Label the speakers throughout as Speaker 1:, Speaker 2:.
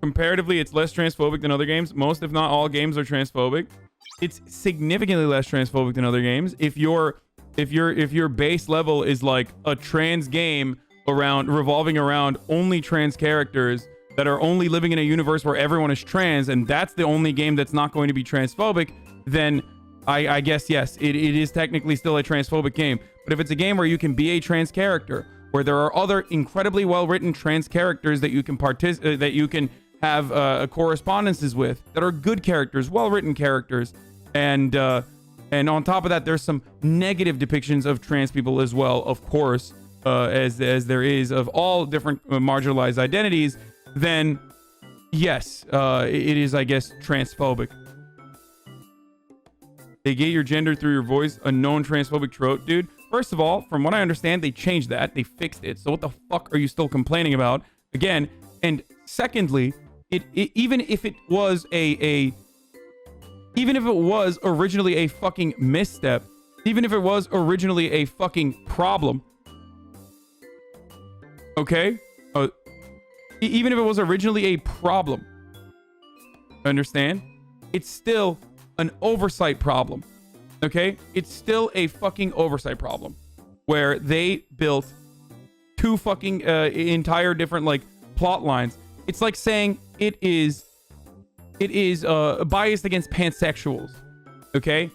Speaker 1: comparatively, it's less transphobic than other games. Most, if not all, games are transphobic. It's significantly less transphobic than other games. If your base level is like a trans game revolving around only trans characters that are only living in a universe where everyone is trans, and that's the only game that's not going to be transphobic, then I guess yes, it is technically still a transphobic game. But if it's a game where you can be a trans character, where there are other incredibly well-written trans characters that you can have correspondences with, that are good characters, well-written characters, and on top of that, there's some negative depictions of trans people as well, of course, as there is of all different marginalized identities, then yes, it is, I guess, transphobic. They get your gender through your voice, a known transphobic trope, dude. First of all, from what I understand, they changed that. They fixed it. So what the fuck are you still complaining about? Again, and secondly, even if it was originally a fucking misstep, even if it was originally a fucking problem, okay? Even if it was originally a problem, understand? It's still an oversight problem, okay? It's still a fucking oversight problem where they built two fucking entire different like plot lines. It's like saying it is biased against pansexuals, okay?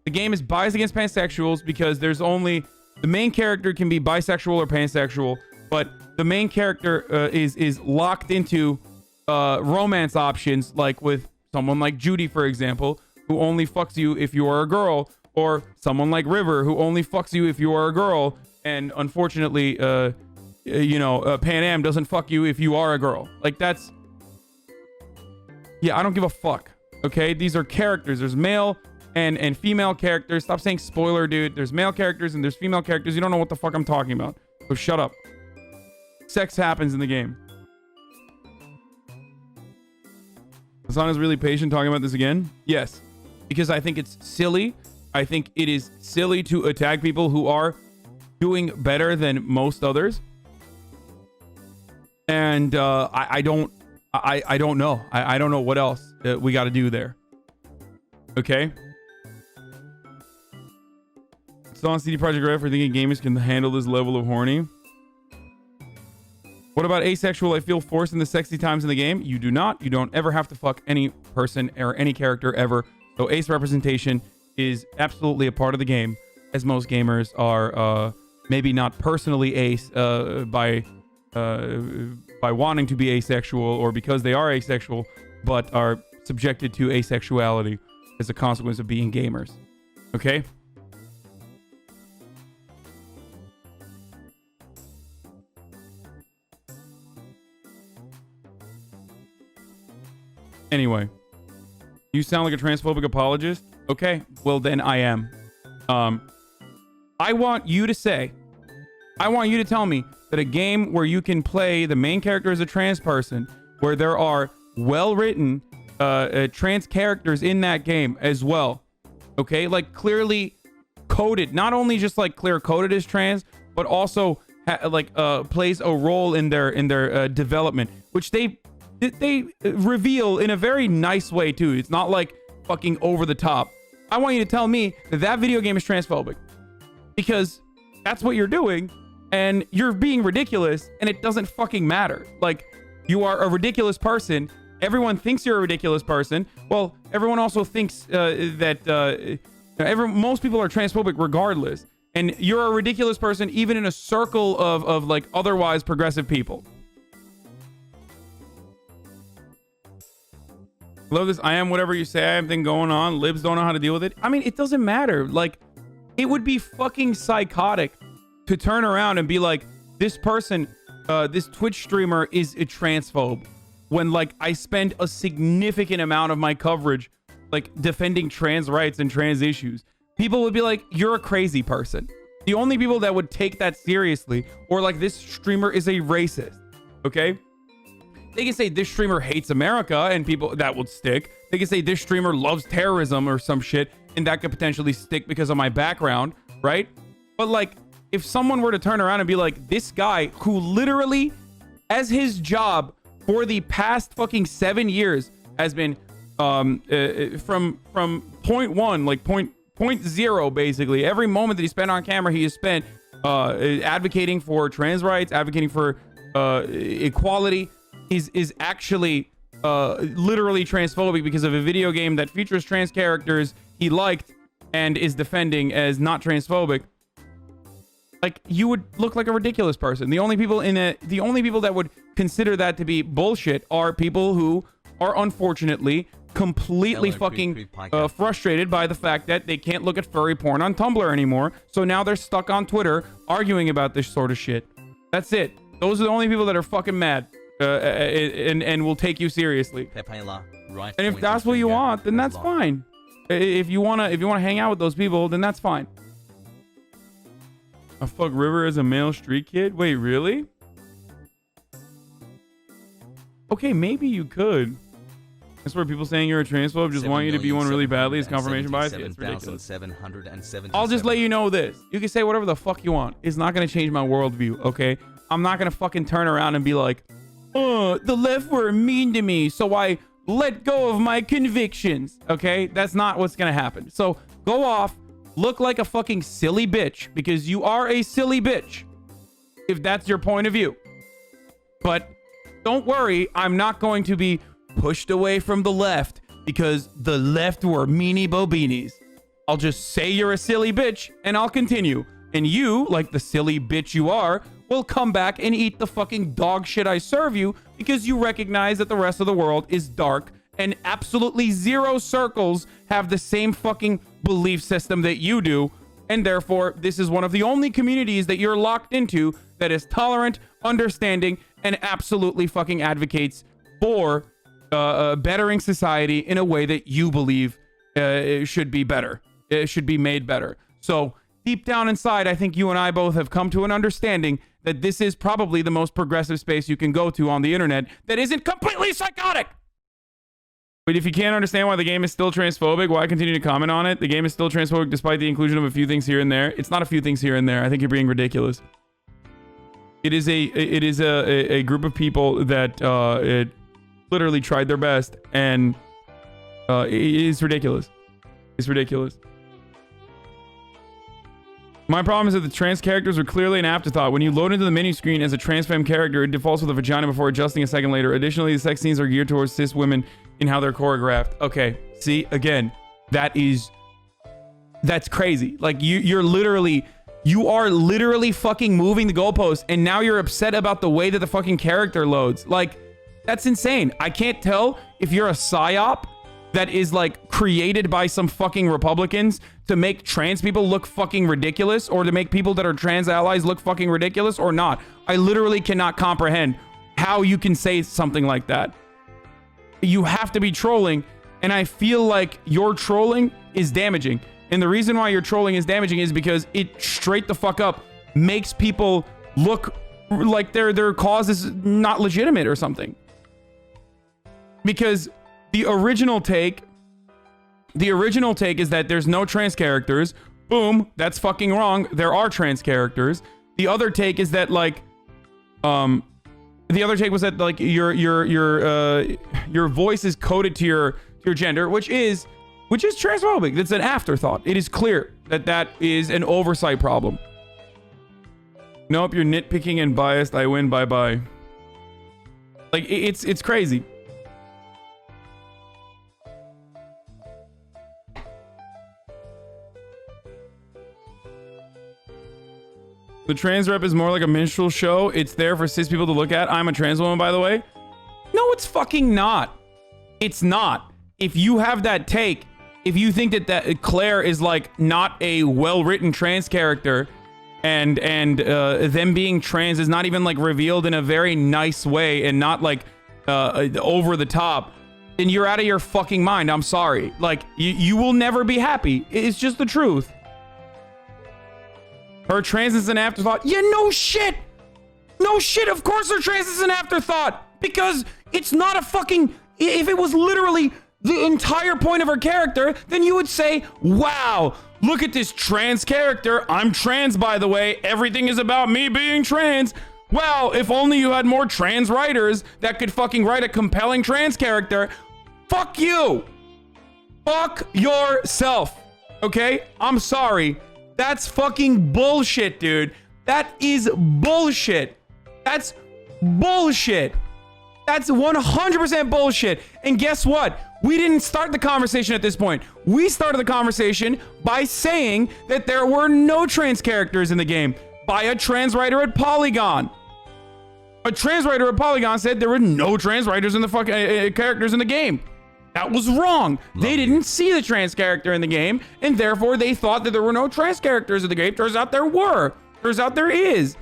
Speaker 1: The game is biased against pansexuals because there's only the main character can be bisexual or pansexual, but the main character is locked into romance options, like with someone like Judy, for example, who only fucks you if you are a girl, or someone like River, who only fucks you if you are a girl, and unfortunately, Pan Am doesn't fuck you if you are a girl. Like, that's... Yeah, I don't give a fuck, okay? These are characters. There's male and female characters. Stop saying spoiler, dude. There's male characters and there's female characters. You don't know what the fuck I'm talking about. So shut up. Sex happens in the game. Hasan is really patient talking about this again. Yes, because I think it's silly. I think it is silly to attack people who are doing better than most others. And I don't know. I don't know what else we got to do there. Okay. It's on CD Projekt Red for thinking gamers can handle this level of horny. What about asexual? I feel forced in the sexy times in the game. You do not. You don't ever have to fuck any person or any character ever. So ace representation is absolutely a part of the game, as most gamers are maybe not personally ace by wanting to be asexual or because they are asexual, but are subjected to asexuality as a consequence of being gamers. Okay? Anyway, you sound like a transphobic apologist. Okay, well then I am. I want you to tell me that a game where you can play the main character as a trans person, where there are well-written trans characters in that game as well, okay, like clearly coded, not only just like clear coded as trans, but also plays a role in their development, which they reveal in a very nice way too. It's not like fucking over the top. I want you to tell me that video game is transphobic, because that's what you're doing, and you're being ridiculous, and it doesn't fucking matter. Like, you are a ridiculous person. Everyone thinks you're a ridiculous person. Well, everyone also thinks most people are transphobic regardless, and you're a ridiculous person even in a circle of like otherwise progressive people. Love this. I am whatever you say I am thing going on. Libs don't know how to deal with it. I mean, it doesn't matter. Like, it would be fucking psychotic to turn around and be like, this person, this Twitch streamer is a transphobe, when like I spend a significant amount of my coverage like defending trans rights and trans issues. People would be like, you're a crazy person. The only people that would take that seriously, or like, this streamer is a racist, okay? They can say this streamer hates America, and people that would stick. They can say this streamer loves terrorism or some shit, and that could potentially stick because of my background, right? But like, if someone were to turn around and be like, this guy who literally, as his job for the past fucking 7 years has been from point one, like point zero, basically. Every moment that he spent on camera, he has spent advocating for trans rights, advocating for equality. Is actually literally transphobic because of a video game that features trans characters he liked and is defending as not transphobic. Like, you would look like a ridiculous person. The only people that would consider that to be bullshit are people who are unfortunately completely fucking frustrated by the fact that they can't look at furry porn on Tumblr anymore. So now they're stuck on Twitter arguing about this sort of shit. That's it. Those are the only people that are fucking mad and will take you seriously. And if that's what you want, then that's fine. If you wanna hang out with those people, then that's fine. I fuck River as a male street kid? Wait, really? Okay, maybe you could. That's where people saying you're a transphobe just want you to be one really badly is confirmation bias. Yeah, it's ridiculous. I'll just let you know this. You can say whatever the fuck you want. It's not going to change my worldview, okay? I'm not going to fucking turn around and be like, the left were mean to me, so I let go of my convictions, okay? That's not what's going to happen. So go off, look like a fucking silly bitch, because you are a silly bitch, if that's your point of view. But don't worry, I'm not going to be pushed away from the left because the left were meanie bobinis. I'll just say you're a silly bitch and I'll continue. And you, like the silly bitch you are, will come back and eat the fucking dog shit I serve you because you recognize that the rest of the world is dark and absolutely zero circles have the same fucking belief system that you do. And therefore, this is one of the only communities that you're locked into that is tolerant, understanding, and absolutely fucking advocates for bettering society in a way that you believe it should be better. It should be made better. So deep down inside, I think you and I both have come to an understanding that this is probably the most progressive space you can go to on the internet that isn't completely psychotic. But if you can't understand why the game is still transphobic, why continue to comment on it? The game is still transphobic despite the inclusion of a few things here and there. It's not a few things here and there. I think you're being ridiculous. It is a group of people that it literally tried their best, and it is ridiculous. It's ridiculous. My problem is that the trans characters are clearly an afterthought. When you load into the menu screen as a trans femme character, it defaults with a vagina before adjusting a second later. Additionally, the sex scenes are geared towards cis women in how they're choreographed. Okay, see, again, that's crazy. Like, you are literally fucking moving the goalpost, and now you're upset about the way that the fucking character loads. Like, that's insane. I can't tell if you're a psyop that is like created by some fucking Republicans to make trans people look fucking ridiculous, or to make people that are trans allies look fucking ridiculous, or not. I literally cannot comprehend how you can say something like that. You have to be trolling, and I feel like your trolling is damaging. And the reason why your trolling is damaging is because it straight the fuck up makes people look like their cause is not legitimate or something. Because the original take is that there's no trans characters. Boom, that's fucking wrong. There are trans characters. The other take is that like, the other take was that like your voice is coded to your gender, which is transphobic. That's an afterthought. It is clear that is an oversight problem. Nope, you're nitpicking and biased. I win. Bye bye. Like, it's crazy. The trans rep is more like a minstrel show. It's there for cis people to look at. I'm a trans woman, by the way. No, it's fucking not. It's not. If you have that take, if you think that Claire is like not a well-written trans character, and them being trans is not even like revealed in a very nice way and not like over the top, then you're out of your fucking mind. I'm sorry. Like, you will never be happy. It's just the truth. Her trans is an afterthought. Yeah, no shit. No shit. Of course her trans is an afterthought. Because it's not a fucking... If it was literally the entire point of her character, then you would say, wow, look at this trans character. I'm trans, by the way. Everything is about me being trans. well, if only you had more trans writers that could fucking write a compelling trans character. Fuck you. Fuck yourself. Okay? I'm sorry. That's fucking bullshit, dude. That is bullshit. That's bullshit. That's 100% bullshit. And guess what? We didn't start the conversation at this point. We started the conversation by saying that there were no trans characters in the game by a trans writer at Polygon. A trans writer at Polygon said there were no trans writers in the fucking characters in the game. That was wrong. They didn't see the trans character in the game, and therefore they thought that there were no trans characters in the game. Turns out there were. Turns out there is.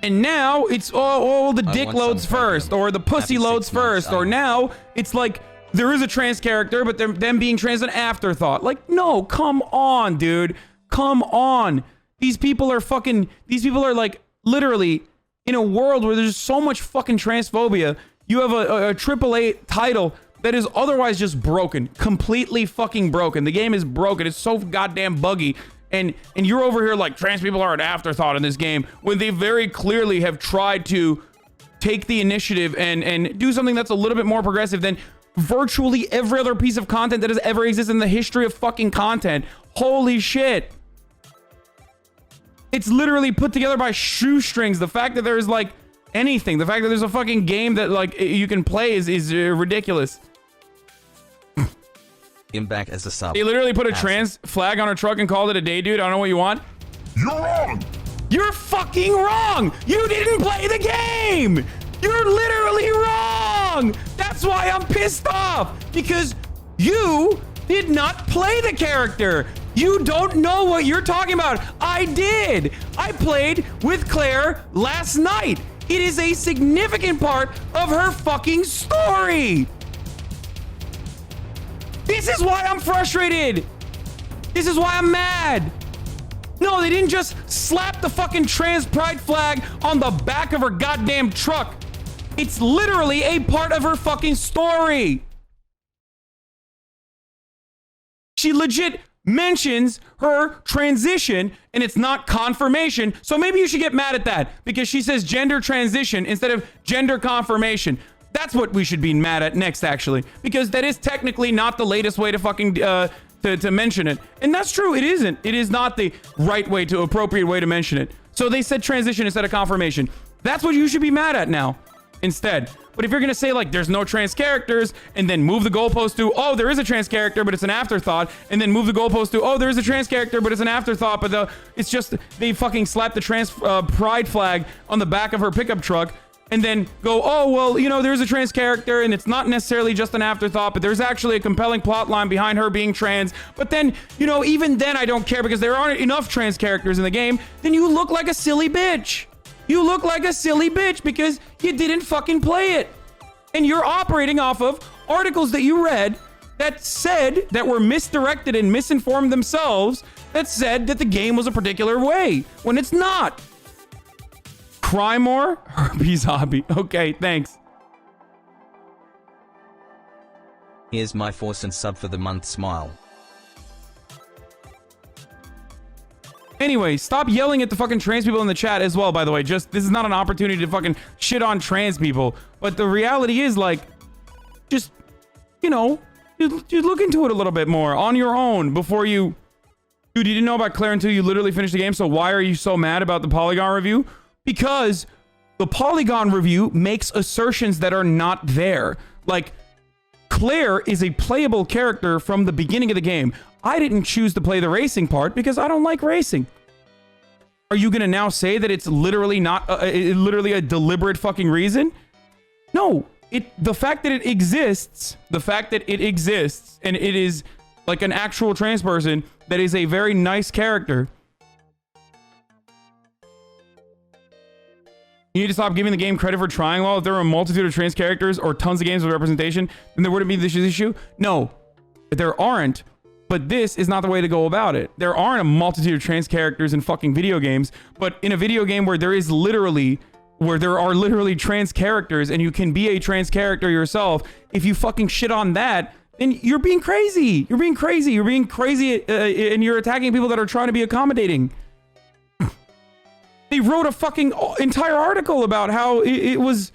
Speaker 1: And now it's, oh, the dick loads first, or the pussy loads first, or now it's like there is a trans character, but them being trans an afterthought. Like, no, come on, dude. Come on. These people are like literally in a world where there's so much fucking transphobia. You have a AAA title that is otherwise just broken, completely fucking broken. The game is broken. It's so goddamn buggy. And you're over here like trans people are an afterthought in this game when they very clearly have tried to take the initiative and do something that's a little bit more progressive than virtually every other piece of content that has ever existed in the history of fucking content. Holy shit. It's literally put together by shoestrings. The fact that there's like anything, the fact that there's a fucking game that like you can play is ridiculous.
Speaker 2: Him back as a sub.
Speaker 1: They literally put a trans flag on a truck and called it a day, dude. I don't know what you want.
Speaker 3: You're wrong.
Speaker 1: You're fucking wrong. You didn't play the game. You're literally wrong. That's why I'm pissed off, because you did not play the character. You don't know what you're talking about. I did. I played with Claire last night. It is a significant part of her fucking story. This is why I'm frustrated. This is why I'm mad. No, they didn't just slap the fucking trans pride flag on the back of her goddamn truck. It's literally a part of her fucking story. She legit mentions her transition, and it's not confirmation. So maybe you should get mad at that, because she says gender transition instead of gender confirmation. That's what we should be mad at next, actually, because that is technically not the latest way to fucking to mention it. And that's true. It isn't. It is not the right way to appropriate way to mention it. So they said transition instead of confirmation. That's what you should be mad at now instead. But if you're going to say like there's no trans characters and then move the goalpost to, oh, there is a trans character, but it's an afterthought, and then move the goalpost to, oh, there is a trans character, but it's an afterthought, but it's just they fucking slapped the trans pride flag on the back of her pickup truck, and then go, oh, well, you know, there's a trans character and it's not necessarily just an afterthought, but there's actually a compelling plot line behind her being trans. But then, you know, even then I don't care because there aren't enough trans characters in the game. Then you look like a silly bitch. You look like a silly bitch because you didn't fucking play it. And you're operating off of articles that you read that said, that were misdirected and misinformed themselves, that said that the game was a particular way when it's not. Cry more? Herpes hobby. Okay, thanks.
Speaker 2: Here's my force and sub for the month, smile.
Speaker 1: Anyway, stop yelling at the fucking trans people in the chat as well, by the way. Just, this is not an opportunity to fucking shit on trans people. But the reality is, like, just, you know, you look into it a little bit more on your own before you... Dude, you didn't know about Claire until you literally finished the game, so why are you so mad about the Polygon review? Because the Polygon review makes assertions that are not there. Like, Claire is a playable character from the beginning of the game. I didn't choose to play the racing part because I don't like racing. Are you gonna now say that it's literally not, literally a deliberate fucking reason? No, the fact that it exists, and it is like an actual trans person that is a very nice character. You need to stop giving the game credit for trying well. If there were a multitude of trans characters or tons of games with representation, then there wouldn't be this issue. No, there aren't. But this is not the way to go about it. There aren't a multitude of trans characters in fucking video games, but in a video game where there are literally trans characters and you can be a trans character yourself, if you fucking shit on that, then you're being crazy. You're being crazy. You're being crazy and you're attacking people that are trying to be accommodating. They wrote a fucking entire article about how it was,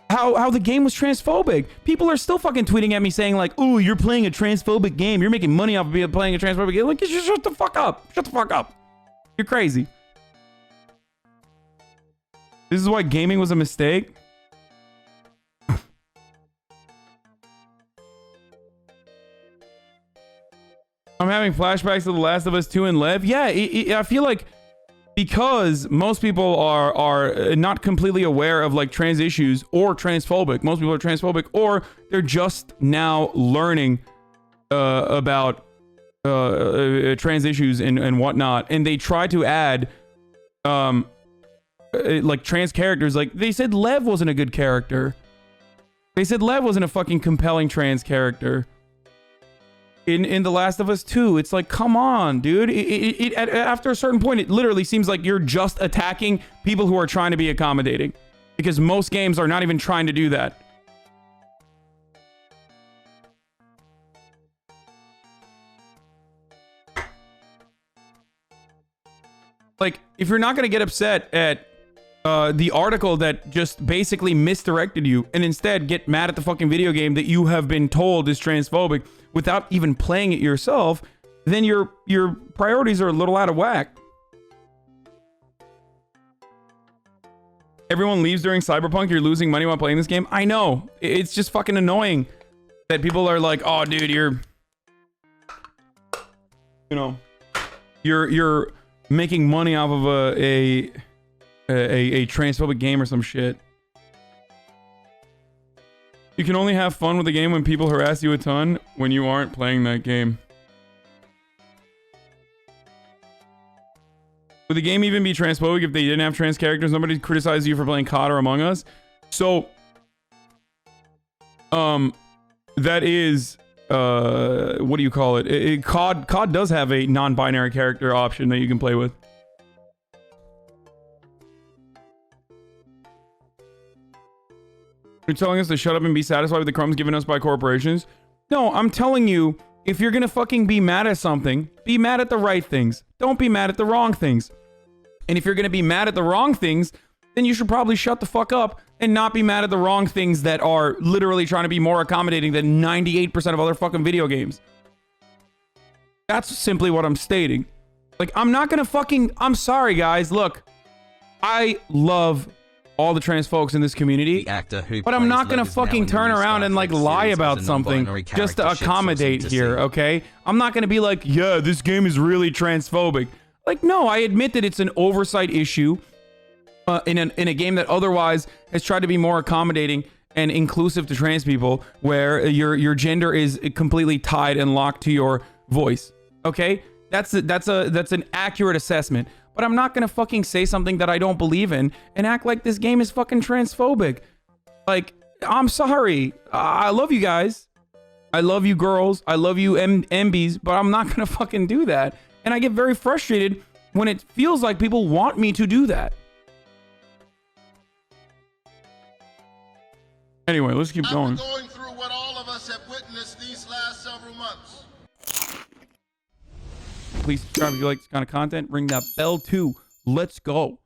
Speaker 1: how the game was transphobic. People are still fucking tweeting at me saying like, "Oh, you're playing a transphobic game. You're making money off of playing a transphobic game." Like, just shut the fuck up. Shut the fuck up. You're crazy. This is why gaming was a mistake. I'm having flashbacks to The Last of Us 2 and Lev. Yeah, I feel like because most people are not completely aware of like trans issues or transphobic. Most people are transphobic, or they're just now learning about trans issues and whatnot, and they try to add like trans characters. Like they said Lev wasn't a good character. They said Lev wasn't a fucking compelling trans character. In The Last of Us 2, it's like, come on, dude. After a certain point, it literally seems like you're just attacking people who are trying to be accommodating, because most games are not even trying to do that. Like, if you're not going to get upset at the article that just basically misdirected you, and instead get mad at the fucking video game that you have been told is transphobic without even playing it yourself, then your priorities are a little out of whack. Everyone leaves during Cyberpunk. You're losing money while playing this game. I know. It's just fucking annoying that people are like, "Oh, dude, you're making money off of a transphobic game or some shit." You can only have fun with the game when people harass you a ton when you aren't playing that game. Would the game even be transphobic if they didn't have trans characters? Nobody criticizes you for playing COD or Among Us. So, that is, what do you call it? COD does have a non-binary character option that you can play with. You're telling us to shut up and be satisfied with the crumbs given us by corporations? No, I'm telling you, if you're gonna fucking be mad at something, be mad at the right things. Don't be mad at the wrong things. And if you're gonna be mad at the wrong things, then you should probably shut the fuck up and not be mad at the wrong things that are literally trying to be more accommodating than 98% of other fucking video games. That's simply what I'm stating. Like, I'm not gonna fucking... I'm sorry, guys. Look, I love all the trans folks in this community, but I'm not gonna fucking turn around and like lie about something just to accommodate here, okay? I'm not gonna be like, yeah, this game is really transphobic. Like, no, I admit that it's an oversight issue in a game that otherwise has tried to be more accommodating and inclusive to trans people, where your gender is completely tied and locked to your voice. Okay, that's an accurate assessment. But I'm not gonna fucking say something that I don't believe in and act like this game is fucking transphobic. Like, I'm sorry. I love you guys. I love you girls. I love you MBs, but I'm not gonna fucking do that. And I get very frustrated when it feels like people want me to do that. Anyway, let's keep going.
Speaker 3: After going through what all of us have witnessed these last several months.
Speaker 1: Please subscribe if you like this kind of content. Ring that bell too. Let's go.